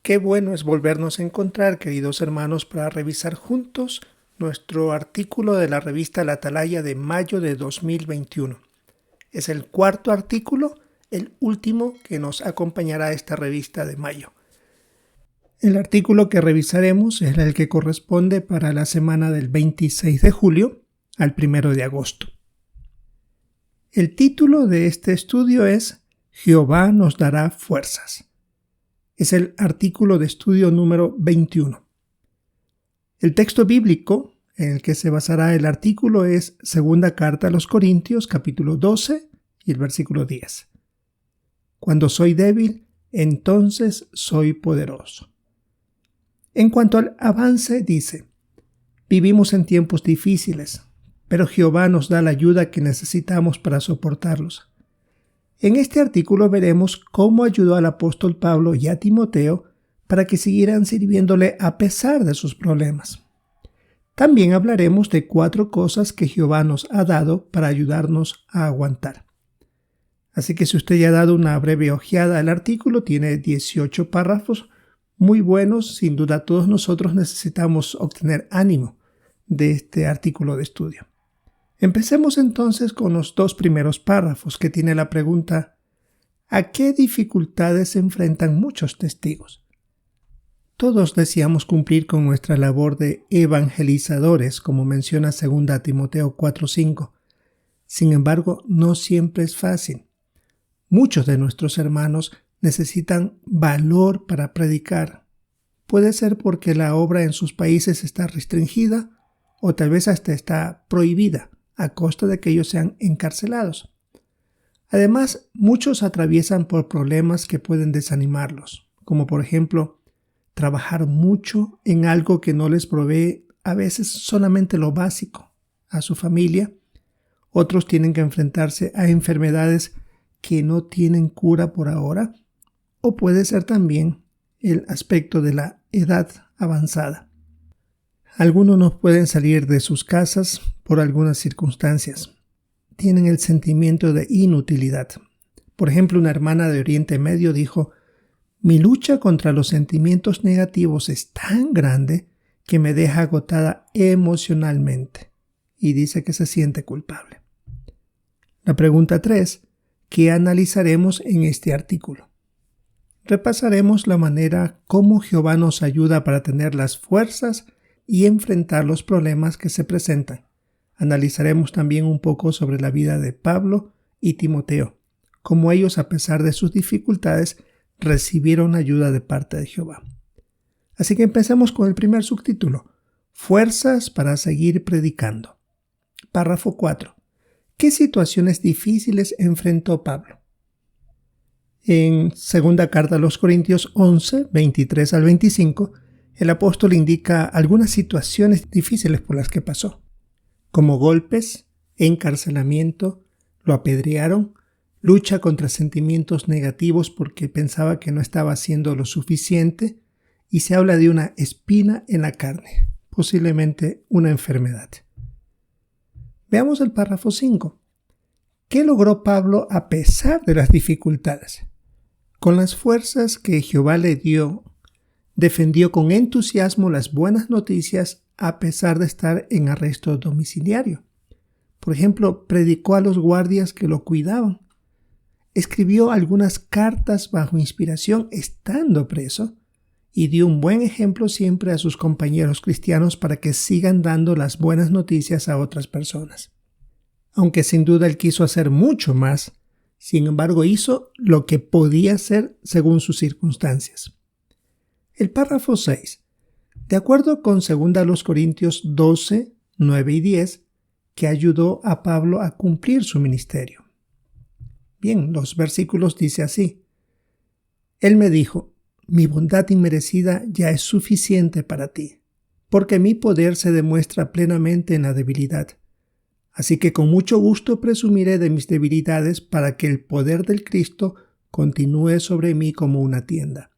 Qué bueno es volvernos a encontrar, queridos hermanos, para revisar juntos nuestro artículo de la revista La Atalaya de mayo de 2021. Es el cuarto artículo, el último que nos acompañará a esta revista de mayo. El artículo que revisaremos es el que corresponde para la semana del 26 de julio al 1 de agosto. El título de este estudio es Jehová nos dará fuerzas. Es el artículo de estudio número 21. El texto bíblico en el que se basará el artículo es Segunda Carta a los Corintios, capítulo 12 y el versículo 10. Cuando soy débil, entonces soy poderoso. En cuanto al avance, dice, vivimos en tiempos difíciles, pero Jehová nos da la ayuda que necesitamos para soportarlos. En este artículo veremos cómo ayudó al apóstol Pablo y a Timoteo para que siguieran sirviéndole a pesar de sus problemas. También hablaremos de 4 cosas que Jehová nos ha dado para ayudarnos a aguantar. Así que si usted ya ha dado una breve ojeada al artículo, tiene 18 párrafos muy buenos. Sin duda todos nosotros necesitamos obtener ánimo de este artículo de estudio. Empecemos entonces con los 2 primeros párrafos que tiene la pregunta ¿a qué dificultades se enfrentan muchos testigos? Todos deseamos cumplir con nuestra labor de evangelizadores, como menciona 2 Timoteo 4:5. Sin embargo, no siempre es fácil. Muchos de nuestros hermanos necesitan valor para predicar. Puede ser porque la obra en sus países está restringida o tal vez hasta está prohibida, a costa de que ellos sean encarcelados. Además, muchos atraviesan por problemas que pueden desanimarlos, como por ejemplo, trabajar mucho en algo que no les provee a veces solamente lo básico a su familia. Otros tienen que enfrentarse a enfermedades que no tienen cura por ahora, o puede ser también el aspecto de la edad avanzada. Algunos no pueden salir de sus casas por algunas circunstancias. Tienen el sentimiento de inutilidad. Por ejemplo, una hermana de Oriente Medio dijo, mi lucha contra los sentimientos negativos es tan grande que me deja agotada emocionalmente. Y dice que se siente culpable. La pregunta 3, que analizaremos en este artículo. Repasaremos la manera como Jehová nos ayuda para tener las fuerzas y enfrentar los problemas que se presentan. Analizaremos también un poco sobre la vida de Pablo y Timoteo, cómo ellos, a pesar de sus dificultades, recibieron ayuda de parte de Jehová. Así que empecemos con el primer subtítulo, Fuerzas para seguir predicando. Párrafo 4. ¿Qué situaciones difíciles enfrentó Pablo? En 2 Carta a los Corintios 11, 23 al 25, el apóstol indica algunas situaciones difíciles por las que pasó, como golpes, encarcelamiento, lo apedrearon, lucha contra sentimientos negativos porque pensaba que no estaba haciendo lo suficiente, y se habla de una espina en la carne, posiblemente una enfermedad. Veamos el párrafo 5. ¿Qué logró Pablo a pesar de las dificultades? Con las fuerzas que Jehová le dio, defendió con entusiasmo las buenas noticias a pesar de estar en arresto domiciliario. Por ejemplo, predicó a los guardias que lo cuidaban. Escribió algunas cartas bajo inspiración estando preso y dio un buen ejemplo siempre a sus compañeros cristianos para que sigan dando las buenas noticias a otras personas. Aunque sin duda él quiso hacer mucho más, sin embargo hizo lo que podía hacer según sus circunstancias. El párrafo 6. De acuerdo con 2 Corintios 12, 9 y 10, que ayudó a Pablo a cumplir su ministerio. Bien, los versículos dice así. Él me dijo, mi bondad inmerecida ya es suficiente para ti, porque mi poder se demuestra plenamente en la debilidad. Así que con mucho gusto presumiré de mis debilidades para que el poder del Cristo continúe sobre mí como una tienda.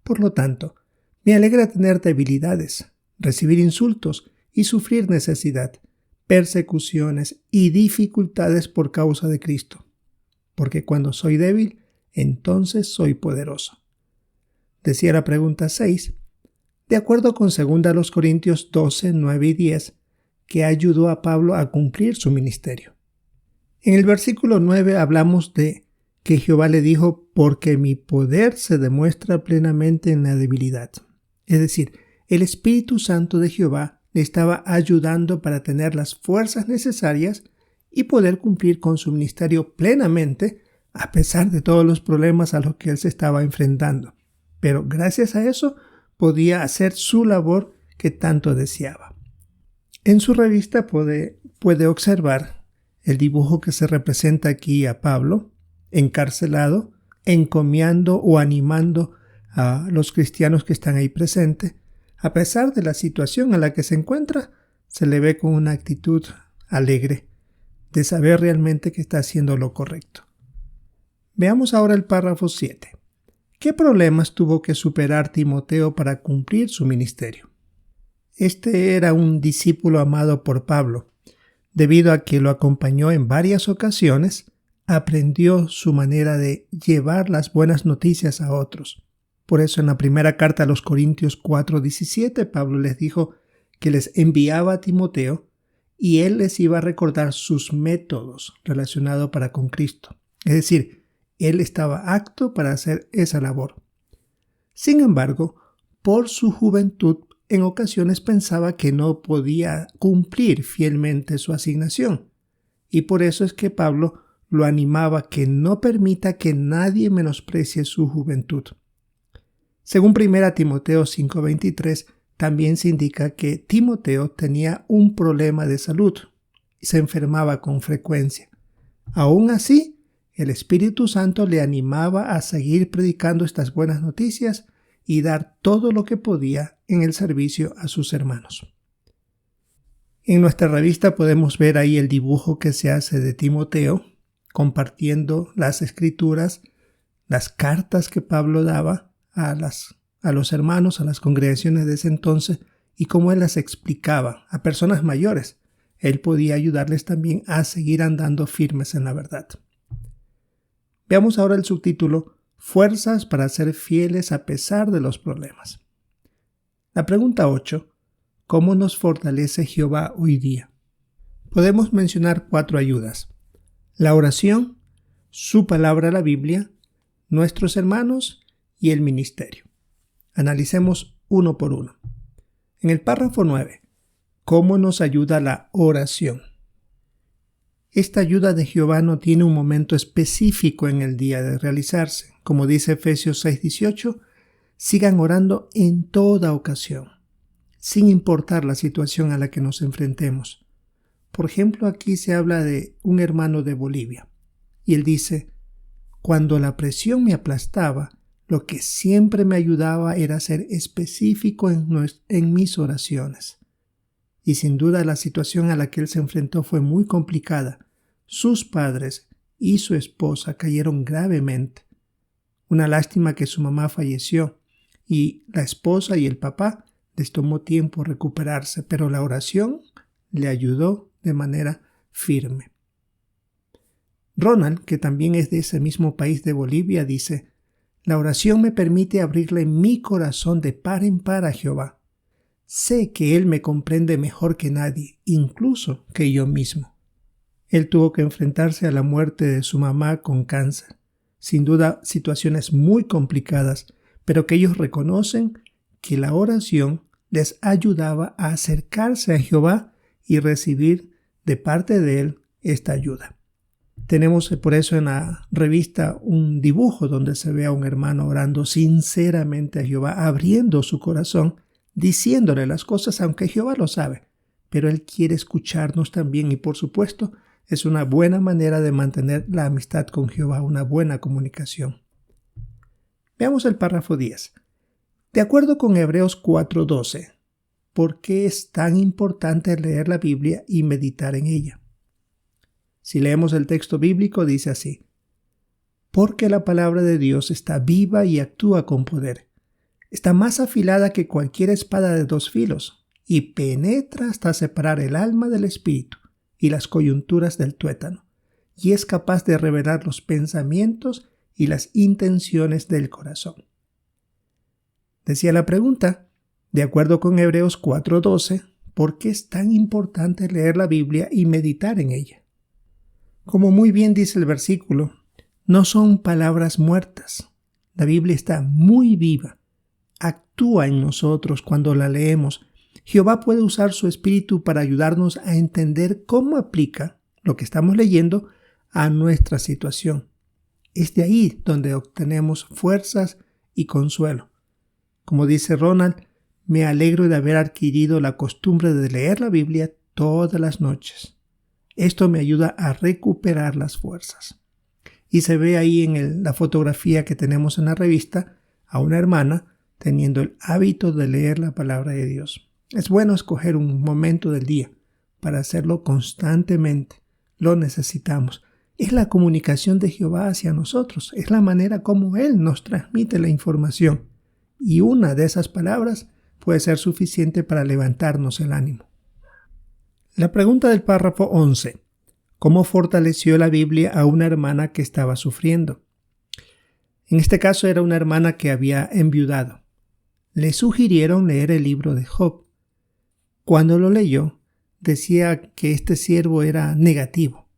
Por lo tanto, me alegra tener debilidades, recibir insultos y sufrir necesidad, persecuciones y dificultades por causa de Cristo. Porque cuando soy débil, entonces soy poderoso. decía la pregunta 6, de acuerdo con 2 Corintios 12, 9 y 10, que ayudó a Pablo a cumplir su ministerio. En el versículo 9 hablamos de que Jehová le dijo, porque mi poder se demuestra plenamente en la debilidad. Es decir, el Espíritu Santo de Jehová le estaba ayudando para tener las fuerzas necesarias y poder cumplir con su ministerio plenamente, a pesar de todos los problemas a los que él se estaba enfrentando. Pero gracias a eso podía hacer su labor que tanto deseaba. En su revista puede observar el dibujo que se representa aquí a Pablo, encarcelado, encomiando o animando a los cristianos que están ahí presentes. A pesar de la situación en la que se encuentra, se le ve con una actitud alegre, de saber realmente que está haciendo lo correcto. Veamos ahora el párrafo 7. ¿Qué problemas tuvo que superar Timoteo para cumplir su ministerio? Este era un discípulo amado por Pablo. Debido a que lo acompañó en varias ocasiones, aprendió su manera de llevar las buenas noticias a otros. Por eso en la primera carta a los Corintios 4:17, Pablo les dijo que les enviaba a Timoteo y él les iba a recordar sus métodos relacionados para con Cristo. Es decir, él estaba apto para hacer esa labor. Sin embargo, por su juventud, en ocasiones pensaba que no podía cumplir fielmente su asignación. Y por eso es que Pablo lo animaba que no permita que nadie menosprecie su juventud. Según 1 Timoteo 5:23, también se indica que Timoteo tenía un problema de salud y se enfermaba con frecuencia. Aún así, el Espíritu Santo le animaba a seguir predicando estas buenas noticias y dar todo lo que podía en el servicio a sus hermanos. En nuestra revista podemos ver ahí el dibujo que se hace de Timoteo, compartiendo las escrituras, las cartas que Pablo daba a los hermanos, a las congregaciones de ese entonces, y cómo él las explicaba a personas mayores. Él podía ayudarles también a seguir andando firmes en la verdad. Veamos ahora el subtítulo, Fuerzas para ser fieles a pesar de los problemas. La pregunta 8, ¿cómo nos fortalece Jehová hoy día? Podemos mencionar 4 ayudas: la oración, su palabra, la Biblia, nuestros hermanos y el ministerio. Analicemos uno por uno. En el párrafo 9, ¿cómo nos ayuda la oración? Esta ayuda de Jehová no tiene un momento específico en el día de realizarse. Como dice Efesios 6:18, sigan orando en toda ocasión, sin importar la situación a la que nos enfrentemos. Por ejemplo, aquí se habla de un hermano de Bolivia, y él dice, cuando la presión me aplastaba, lo que siempre me ayudaba era ser específico en mis oraciones. Y sin duda la situación a la que él se enfrentó fue muy complicada. Sus padres y su esposa cayeron gravemente. Una lástima que su mamá falleció y la esposa y el papá les tomó tiempo recuperarse, pero la oración le ayudó de manera firme. Ronald, que también es de ese mismo país de Bolivia, dice, la oración me permite abrirle mi corazón de par en par a Jehová. Sé que Él me comprende mejor que nadie, incluso que yo mismo. Él tuvo que enfrentarse a la muerte de su mamá con cáncer. Sin duda, situaciones muy complicadas, pero que ellos reconocen que la oración les ayudaba a acercarse a Jehová y recibir de parte de Él esta ayuda. Tenemos por eso en la revista un dibujo donde se ve a un hermano orando sinceramente a Jehová, abriendo su corazón, diciéndole las cosas, aunque Jehová lo sabe, pero Él quiere escucharnos también y por supuesto es una buena manera de mantener la amistad con Jehová, una buena comunicación. Veamos el párrafo 10. De acuerdo con Hebreos 4:12, ¿por qué es tan importante leer la Biblia y meditar en ella? Si leemos el texto bíblico, dice así, porque la palabra de Dios está viva y actúa con poder. Está más afilada que cualquier espada de 2 filos y penetra hasta separar el alma del espíritu y las coyunturas del tuétano, y es capaz de revelar los pensamientos y las intenciones del corazón. Decía la pregunta, de acuerdo con Hebreos 4:12, ¿por qué es tan importante leer la Biblia y meditar en ella? Como muy bien dice el versículo, no son palabras muertas. La Biblia está muy viva. Actúa en nosotros cuando la leemos. Jehová puede usar su espíritu para ayudarnos a entender cómo aplica lo que estamos leyendo a nuestra situación. Es de ahí donde obtenemos fuerzas y consuelo. Como dice Ronald, me alegro de haber adquirido la costumbre de leer la Biblia todas las noches. Esto me ayuda a recuperar las fuerzas. Y se ve ahí en la fotografía que tenemos en la revista a una hermana teniendo el hábito de leer la palabra de Dios. Es bueno escoger un momento del día para hacerlo constantemente. Lo necesitamos. Es la comunicación de Jehová hacia nosotros. Es la manera como Él nos transmite la información. Y una de esas palabras puede ser suficiente para levantarnos el ánimo. La pregunta del párrafo 11. ¿Cómo fortaleció la Biblia a una hermana que estaba sufriendo? En este caso era una hermana que había enviudado. Le sugirieron leer el libro de Job. Cuando lo leyó, decía que este siervo era negativo.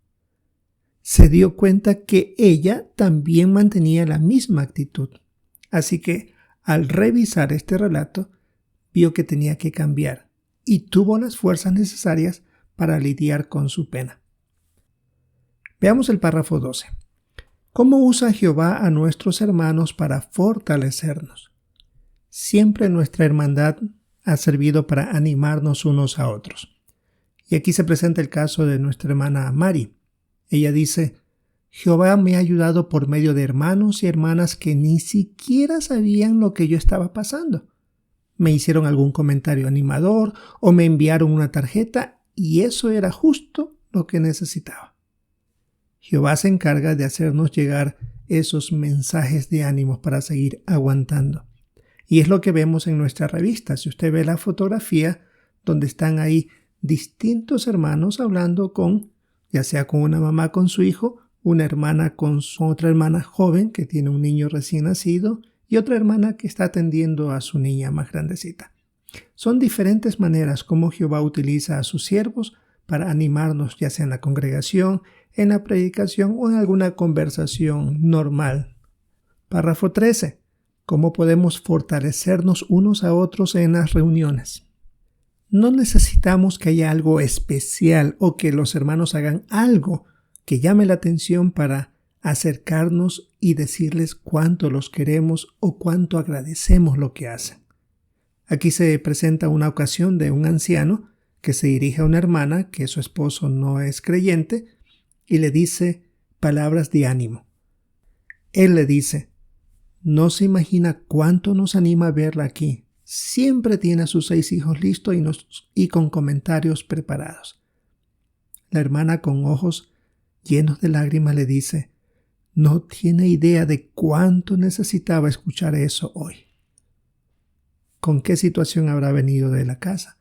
Se dio cuenta que ella también mantenía la misma actitud. Así que, al revisar este relato, vio que tenía que cambiar y tuvo las fuerzas necesarias para lidiar con su pena. Veamos el párrafo 12. ¿Cómo usa Jehová a nuestros hermanos para fortalecernos? Siempre nuestra hermandad ha servido para animarnos unos a otros. Y aquí se presenta el caso de nuestra hermana Mari. Ella dice, Jehová me ha ayudado por medio de hermanos y hermanas que ni siquiera sabían lo que yo estaba pasando. Me hicieron algún comentario animador o me enviaron una tarjeta y eso era justo lo que necesitaba. Jehová se encarga de hacernos llegar esos mensajes de ánimo para seguir aguantando. Y es lo que vemos en nuestra revista. Si usted ve la fotografía donde están ahí distintos hermanos hablando ya sea con una mamá con su hijo, una hermana con su otra hermana joven que tiene un niño recién nacido y otra hermana que está atendiendo a su niña más grandecita. Son diferentes maneras como Jehová utiliza a sus siervos para animarnos, ya sea en la congregación, en la predicación o en alguna conversación normal. Párrafo 13. ¿Cómo podemos fortalecernos unos a otros en las reuniones? No necesitamos que haya algo especial o que los hermanos hagan algo que llame la atención para acercarnos y decirles cuánto los queremos o cuánto agradecemos lo que hacen. Aquí se presenta una ocasión de un anciano que se dirige a una hermana que su esposo no es creyente y le dice palabras de ánimo. Él le dice, no se imagina cuánto nos anima verla aquí. Siempre tiene a sus 6 hijos listos y con comentarios preparados. La hermana con ojos llenos de lágrimas le dice, no tiene idea de cuánto necesitaba escuchar eso hoy. ¿Con qué situación habrá venido de la casa?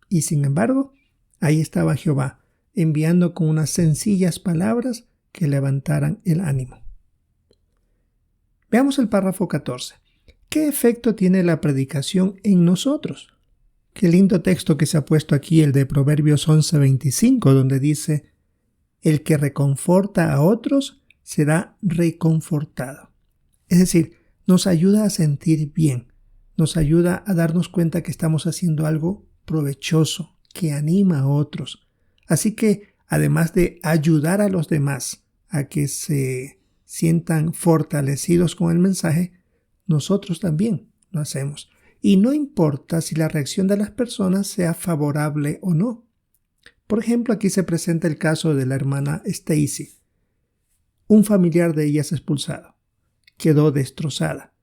Y sin embargo, ahí estaba Jehová, enviando con unas sencillas palabras que levantaran el ánimo. Veamos el párrafo 14. ¿Qué efecto tiene la predicación en nosotros? Qué lindo texto que se ha puesto aquí, el de Proverbios 11:25, donde dice, el que reconforta a otros será reconfortado. Es decir, nos ayuda a sentir bien, nos ayuda a darnos cuenta que estamos haciendo algo provechoso, que anima a otros. Así que, además de ayudar a los demás a que se sientan fortalecidos con el mensaje, nosotros también lo hacemos. Y no importa si la reacción de las personas sea favorable o no. Por ejemplo, aquí se presenta el caso de la hermana Stacy. Un familiar de ella es expulsado. Quedó destrozada.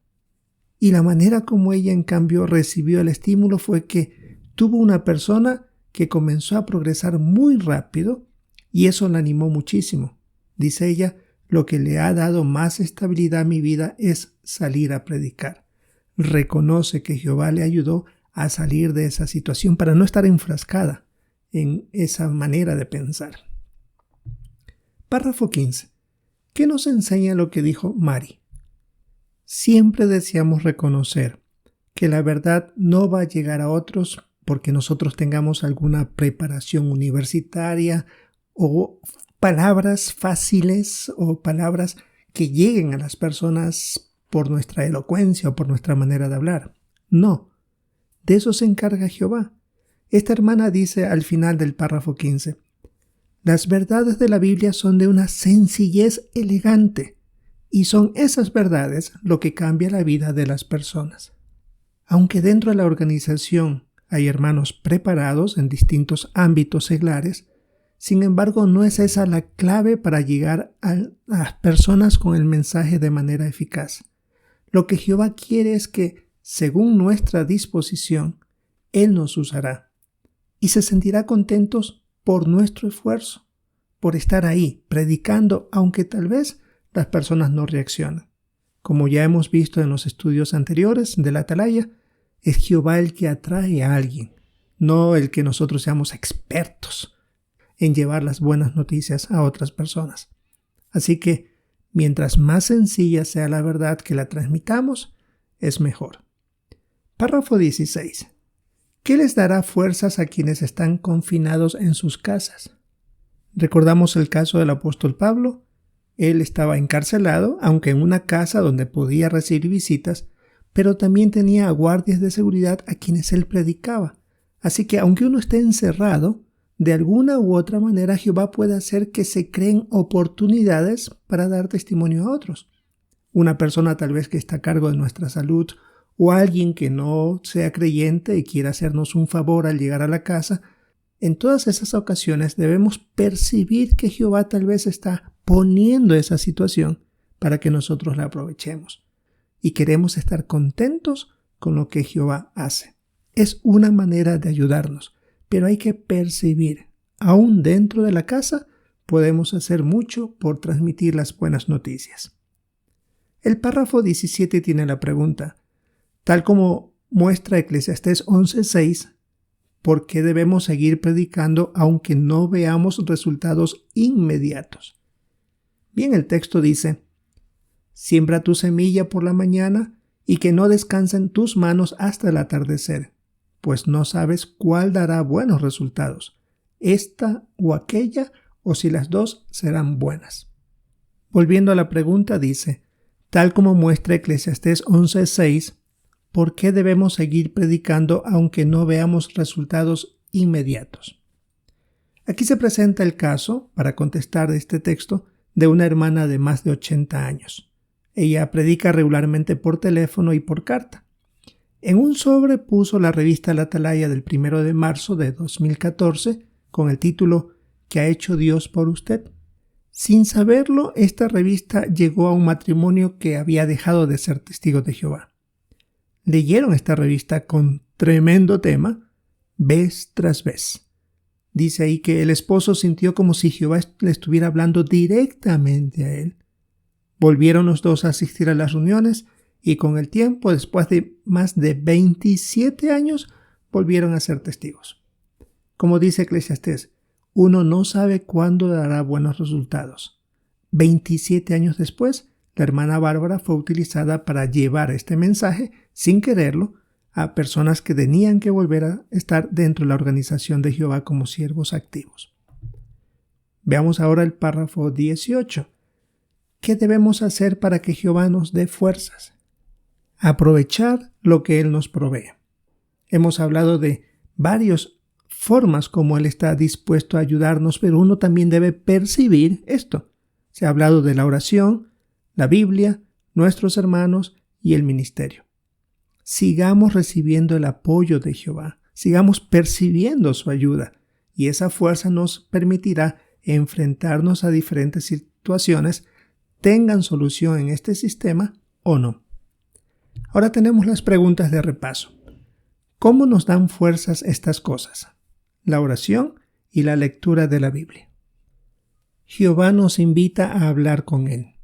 Y la manera como ella, en cambio, recibió el estímulo fue que tuvo una persona que comenzó a progresar muy rápido y eso la animó muchísimo. Dice ella, lo que le ha dado más estabilidad a mi vida es salir a predicar. Reconoce que Jehová le ayudó a salir de esa situación para no estar enfrascada en esa manera de pensar. Párrafo 15. ¿Qué nos enseña lo que dijo Mari? Siempre deseamos reconocer que la verdad no va a llegar a otros porque nosotros tengamos alguna preparación universitaria o palabras fáciles o palabras que lleguen a las personas por nuestra elocuencia o por nuestra manera de hablar. No, de eso se encarga Jehová. Esta hermana dice al final del párrafo 15, las verdades de la Biblia son de una sencillez elegante y son esas verdades lo que cambia la vida de las personas. Aunque dentro de la organización hay hermanos preparados en distintos ámbitos seglares, sin embargo no es esa la clave para llegar a las personas con el mensaje de manera eficaz. Lo que Jehová quiere es que, según nuestra disposición, Él nos usará y se sentirá contentos por nuestro esfuerzo, por estar ahí predicando, aunque tal vez las personas no reaccionan. Como ya hemos visto en los estudios anteriores de la Atalaya, es Jehová el que atrae a alguien, no el que nosotros seamos expertos en llevar las buenas noticias a otras personas. Así que, mientras más sencilla sea la verdad que la transmitamos, es mejor. Párrafo 16. ¿Qué les dará fuerzas a quienes están confinados en sus casas? Recordamos el caso del apóstol Pablo. Él estaba encarcelado, aunque en una casa donde podía recibir visitas, pero también tenía guardias de seguridad a quienes él predicaba. Así que aunque uno esté encerrado, de alguna u otra manera Jehová puede hacer que se creen oportunidades para dar testimonio a otros. Una persona tal vez que está a cargo de nuestra salud o alguien que no sea creyente y quiera hacernos un favor al llegar a la casa. En todas esas ocasiones debemos percibir que Jehová tal vez está poniendo esa situación para que nosotros la aprovechemos. Y queremos estar contentos con lo que Jehová hace. Es una manera de ayudarnos, pero hay que percibir, aún dentro de la casa, podemos hacer mucho por transmitir las buenas noticias. El párrafo 17 tiene la pregunta, tal como muestra Eclesiastés 11:6, ¿por qué debemos seguir predicando aunque no veamos resultados inmediatos? Bien, el texto dice, siembra tu semilla por la mañana y que no descansen tus manos hasta el atardecer, pues no sabes cuál dará buenos resultados, esta o aquella, o si las dos serán buenas. Volviendo a la pregunta, dice, tal como muestra Eclesiastés 11:6, ¿por qué debemos seguir predicando aunque no veamos resultados inmediatos? Aquí se presenta el caso, para contestar este texto, de una hermana de más de 80 años. Ella predica regularmente por teléfono y por carta. En un sobre puso la revista La Atalaya del 1 de marzo de 2014 con el título ¿Qué ha hecho Dios por usted? Sin saberlo, esta revista llegó a un matrimonio que había dejado de ser testigos de Jehová. Leyeron esta revista con tremendo tema, vez tras vez. Dice ahí que el esposo sintió como si Jehová le estuviera hablando directamente a él. Volvieron los dos a asistir a las reuniones y con el tiempo, después de más de 27 años, volvieron a ser testigos. Como dice Eclesiastés, uno no sabe cuándo dará buenos resultados. 27 años después, la hermana Bárbara fue utilizada para llevar este mensaje, sin quererlo, a personas que tenían que volver a estar dentro de la organización de Jehová como siervos activos. Veamos ahora el párrafo 18. ¿Qué debemos hacer para que Jehová nos dé fuerzas? Aprovechar lo que Él nos provee. Hemos hablado de varias formas como Él está dispuesto a ayudarnos, pero uno también debe percibir esto. Se ha hablado de la oración, la Biblia, nuestros hermanos y el ministerio. Sigamos recibiendo el apoyo de Jehová, sigamos percibiendo su ayuda, y esa fuerza nos permitirá enfrentarnos a diferentes situaciones, tengan solución en este sistema o no. Ahora tenemos las preguntas de repaso. ¿Cómo nos dan fuerzas estas cosas? La oración y la lectura de la Biblia. Jehová nos invita a hablar con Él.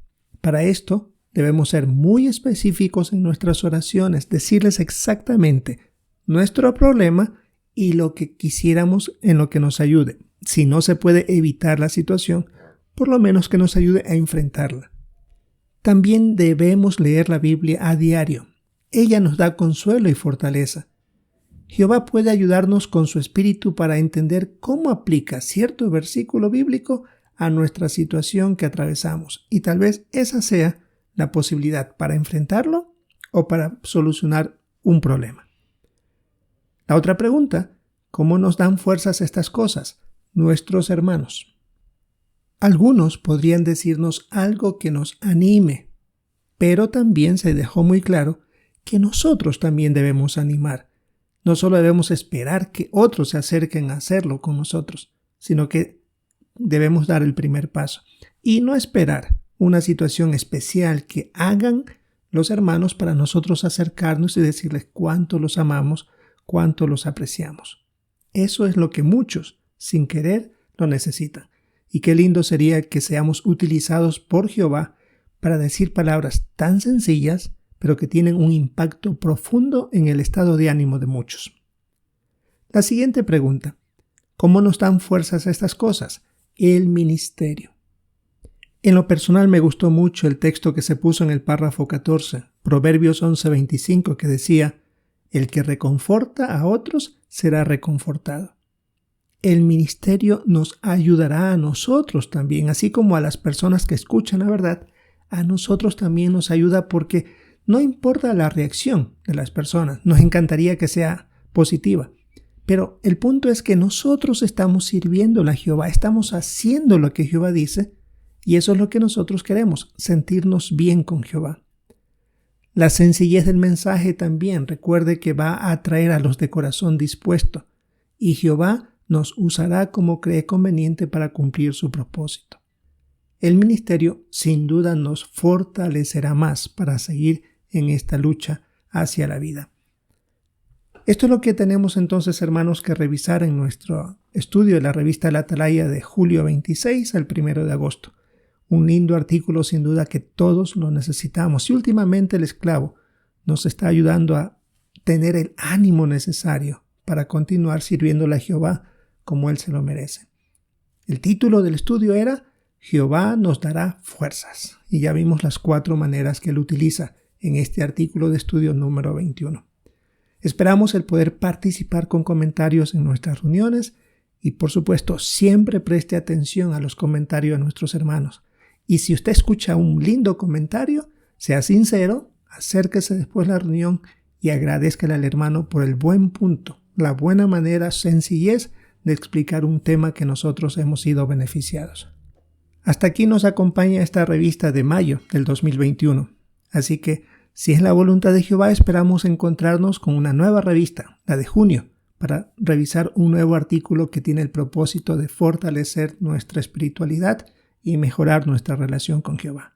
Para esto debemos ser muy específicos en nuestras oraciones, decirles exactamente nuestro problema y lo que quisiéramos en lo que nos ayude. Si no se puede evitar la situación, por lo menos que nos ayude a enfrentarla. También debemos leer la Biblia a diario. ella nos da consuelo y fortaleza. Jehová puede ayudarnos con su espíritu para entender cómo aplica cierto versículo bíblico a nuestra situación que atravesamos, y tal vez esa sea la posibilidad para enfrentarlo o para solucionar un problema. La otra pregunta: ¿cómo nos dan fuerzas estas cosas? Nuestros hermanos. Algunos podrían decirnos algo que nos anime, pero también se dejó muy claro que nosotros también debemos animar. No solo debemos esperar que otros se acerquen a hacerlo con nosotros, sino que debemos dar el primer paso y no esperar una situación especial que hagan los hermanos para nosotros acercarnos y decirles cuánto los amamos, cuánto los apreciamos. Eso es lo que muchos, sin querer, lo necesitan. Y qué lindo sería que seamos utilizados por Jehová para decir palabras tan sencillas, pero que tienen un impacto profundo en el estado de ánimo de muchos. La siguiente pregunta: ¿cómo nos dan fuerzas estas cosas? El ministerio. En lo personal me gustó mucho el texto que se puso en el párrafo 14, Proverbios 11:25, que decía: el que reconforta a otros será reconfortado. El ministerio nos ayudará a nosotros también, así como a las personas que escuchan la verdad, a nosotros también nos ayuda porque no importa la reacción de las personas, nos encantaría que sea positiva. Pero el punto es que nosotros estamos sirviéndole a Jehová, estamos haciendo lo que Jehová dice, y eso es lo que nosotros queremos, sentirnos bien con Jehová. La sencillez del mensaje también, recuerde que va a atraer a los de corazón dispuesto, y Jehová nos usará como cree conveniente para cumplir su propósito. El ministerio sin duda nos fortalecerá más para seguir en esta lucha hacia la vida. Esto es lo que tenemos entonces, hermanos, que revisar en nuestro estudio de la revista La Atalaya de julio 26 al 1 de agosto. Un lindo artículo sin duda que todos lo necesitamos, y últimamente el esclavo nos está ayudando a tener el ánimo necesario para continuar sirviéndole a Jehová como Él se lo merece. El título del estudio era Jehová nos dará fuerzas, y ya vimos las 4 maneras que Él utiliza en este artículo de estudio número 21. Esperamos el poder participar con comentarios en nuestras reuniones y, por supuesto, siempre preste atención a los comentarios de nuestros hermanos. Y si usted escucha un lindo comentario, sea sincero, acérquese después de la reunión y agradezcale al hermano por el buen punto, la buena manera, sencillez de explicar un tema que nosotros hemos sido beneficiados. Hasta aquí nos acompaña esta revista de mayo del 2021. Así que, si es la voluntad de Jehová, esperamos encontrarnos con una nueva revista, la de junio, para revisar un nuevo artículo que tiene el propósito de fortalecer nuestra espiritualidad y mejorar nuestra relación con Jehová.